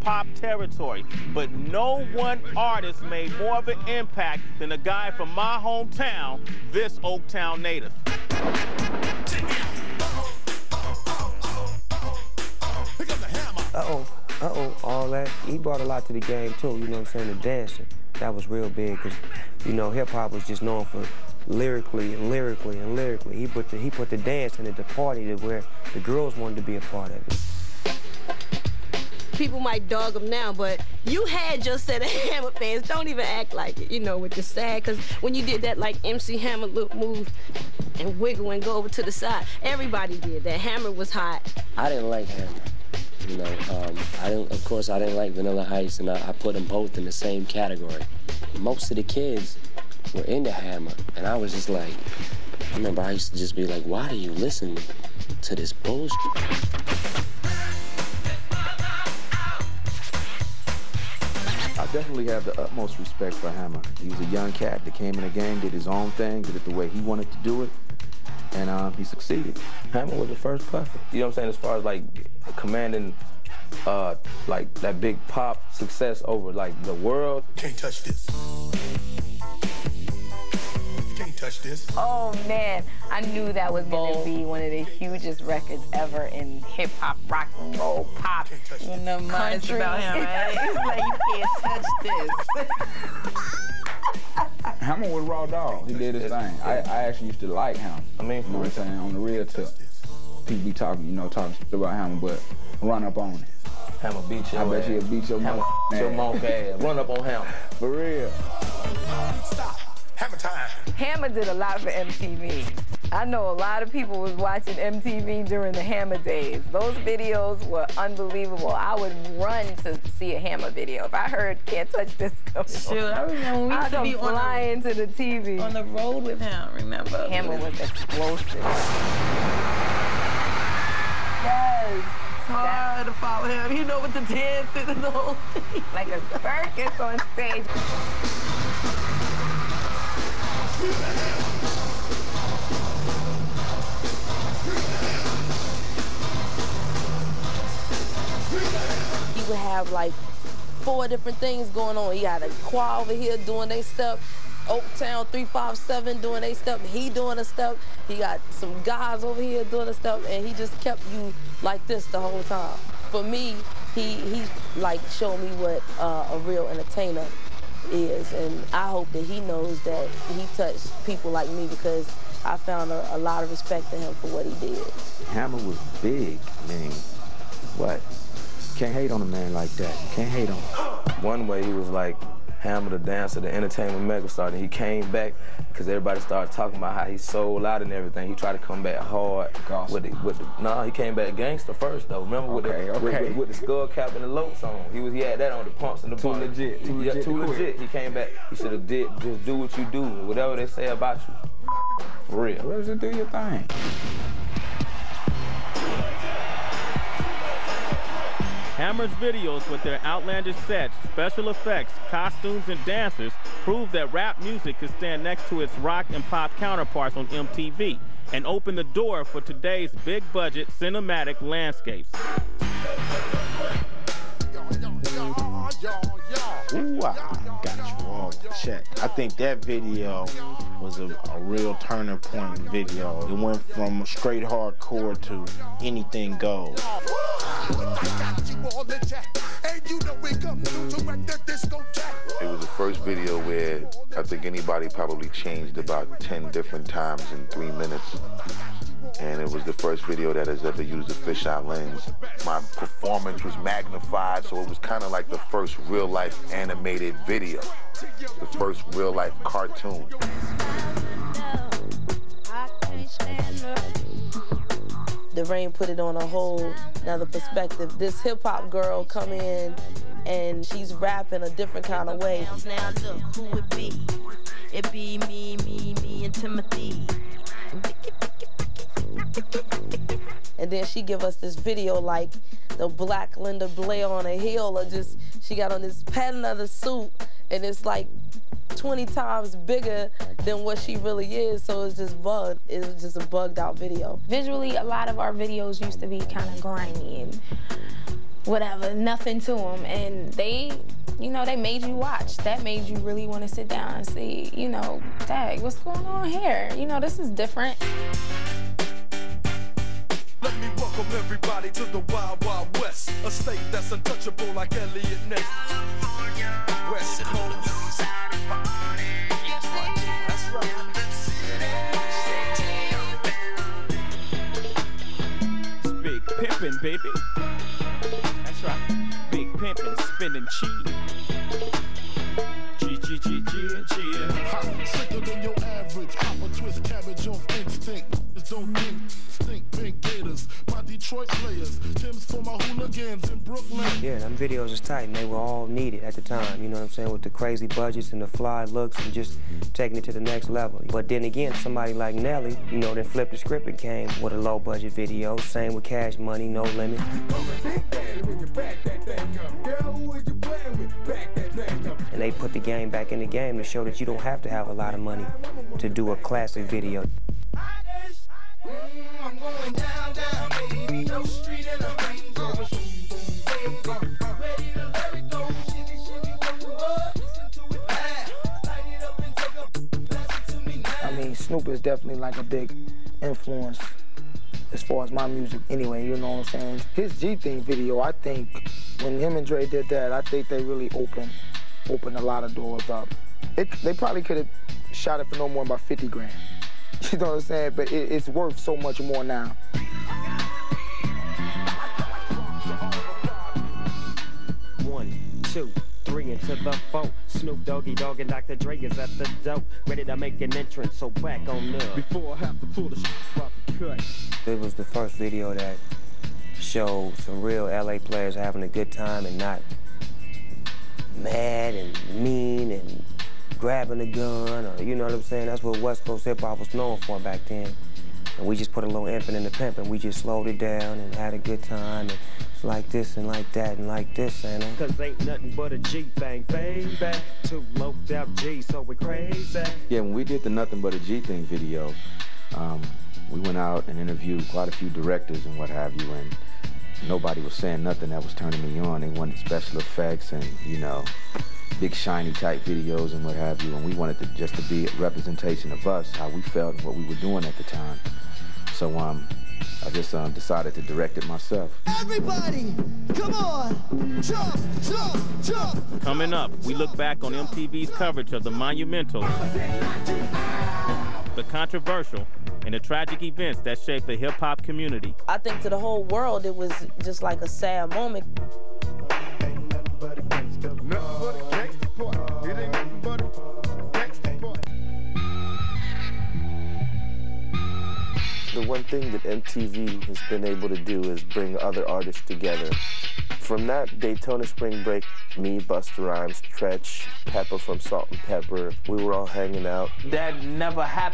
hip-hop territory, but no one artist made more of an impact than a guy from my hometown, this Oaktown native. All that. He brought a lot to the game, too, you know what I'm saying, the dancing. That was real big, because, you know, hip-hop was just known for lyrically. He put the dance in at the party to where the girls wanted to be a part of it. People might dog him now, but you had your set of Hammer fans. Don't even act like it, you know, with the sad, because when you did that, like, MC Hammer look move and wiggle and go over to the side, everybody did that. Hammer was hot. I didn't like Hammer. You know, of course, I didn't like Vanilla Ice, and I put them both in the same category. Most of the kids were into Hammer, and I was just like, I remember I used to just be like, why do you listen to this bullshit? I definitely have the utmost respect for Hammer. He was a young cat that came in the game, did his own thing, did it the way he wanted to do it, and he succeeded. Hammer was the first puffer. You know what I'm saying? As far as like commanding like that big pop success over like the world. Can't touch this. Can't touch this. Oh man, I knew that was gonna be one of the hugest records ever in hip hop, rock and roll, pop, country. About him, right? He's like, you can't touch this. Hammer was raw dog. He did his thing. I actually used to like him. I mean, you know what I'm saying, on the real tip. People be talking, you know, talking shit about Hammer, but run up on it. Hammer beat your ass. I bet he'll beat your Hammer your monk ass. Run up on Hammer. For real. Stop. Hammer time. Hammer did a lot for MTV. I know a lot of people was watching MTV during the Hammer days. Those videos were unbelievable. I would run to see a Hammer video. If I heard "Can't Touch This" going Sure, I remember when we used to be flying to the TV. On the road with him, remember? Hammer was explosive. Yes. It's hard to follow him. You know, with the dancing and the whole thing. Like a circus on stage. You would have like 4 different things going on. You had a choir over here doing their stuff, Oaktown 357 doing their stuff, he doing the stuff, he got some guys over here doing the stuff, and he just kept you like this the whole time. For me, he like showed me what a real entertainer is, and I hope that he knows that he touched people like me, because I found a lot of respect in him for what he did. Hammer was big. I mean, what? Can't hate on a man like that. You can't hate on him. One way he was like Hammer the dancer, the entertainment megastar, and he came back because everybody started talking about how he sold out and everything. He tried to come back hard with the he came back gangster first though. Remember with the skull cap and the locs on. He had that on, the pumps and the bumps. Too legit. He came back. He should have just do what you do, whatever they say about you. For real. What does it do your thing? Hammer's videos with their outlandish sets, special effects, costumes, and dancers prove that rap music could stand next to its rock and pop counterparts on MTV and open the door for today's big-budget cinematic landscapes. Ooh, I got you all check. I think that video was a real turning point video. It went from straight hardcore to anything goes. It was the first video where I think anybody probably changed about 10 different times in 3 minutes. And it was the first video that has ever used a fisheye lens. My performance was magnified, so it was kind of like the first real-life animated video, the first real-life cartoon. The Rain put it on a whole another perspective. This hip-hop girl come in and she's rapping a different kind of way. Now look who it be. It be me and Timothy. And then she give us this video like the black Linda Blair on a hill, or just she got on this pattern of the suit, and it's like 20 times bigger than what she really is, so it's just bugged. It was just a bugged out video. Visually, a lot of our videos used to be kind of grimy and whatever, nothing to them. And they, you know, they made you watch. That made you really want to sit down and see, you know, dang, what's going on here? You know, this is different. Let me welcome everybody to the Wild Wild West, a state that's untouchable like Elliot Ness. West Coast. That's right. It's big pimpin', baby. That's right. Big pimpin', spinning cheese. Hot, sicker than your average. Pop a twist cabbage on instinct. Don't think, stink pink gators. My Detroit players. Tim's for my hooligans in Brooklyn. Yeah, them videos is tight and they were all needed at the time, you know what I'm saying, with the crazy budgets and the fly looks and just taking it to the next level. But then again, somebody like Nelly, you know, then flipped the script and came with a low budget video. Same with Cash Money, No Limit. And they put the game back in the game to show that you don't have to have a lot of money to do a classic video. I'm going down, down, baby. No street in a Range Rover. Ready to let it go. Shimmy, shimmy, go up. Listen to it loud. Light it up and take a blast to me now. I mean, Snoop is definitely like a big influence as far as my music anyway, you know what I'm saying? His G-Thing video, I think, when him and Dre did that, I think they really opened a lot of doors up. They probably could have shot it for no more than about 50 grand. You know what I'm saying? But it's worth so much more now. 1, 2, 3 into the 4. Snoop Doggy Dogg and Dr. Dre is at the door, ready to make an entrance, so back on up. Before I have to pull the shit out the cut. It was the first video that showed some real LA players having a good time and not mad and mean and grabbing a gun, or you know what I'm saying? That's what West Coast hip-hop was known for back then. And we just put a little imping in the pimp, and we just slowed it down and had a good time. And it's like this and like that and like this, and cause ain't nothing but a G thing, baby. Two loped out G, so we crazy. Yeah, when we did the Nothing But a G Thing video, we went out and interviewed quite a few directors and what have you, and nobody was saying nothing that was turning me on. They wanted special effects and, you know, big shiny type videos and what have you, and we wanted to just to be a representation of us, how we felt and what we were doing at the time. So I just decided to direct it myself. Everybody, come on, jump, jump, jump. Coming up, we look back on MTV's coverage of the monumental, the controversial, and the tragic events that shaped the hip-hop community. I think to the whole world, it was just like a sad moment. The one thing that MTV has been able to do is bring other artists together. From that Daytona Spring Break, me, Busta Rhymes, Tretch, Pepper from Salt and Pepper, we were all hanging out. That never happened.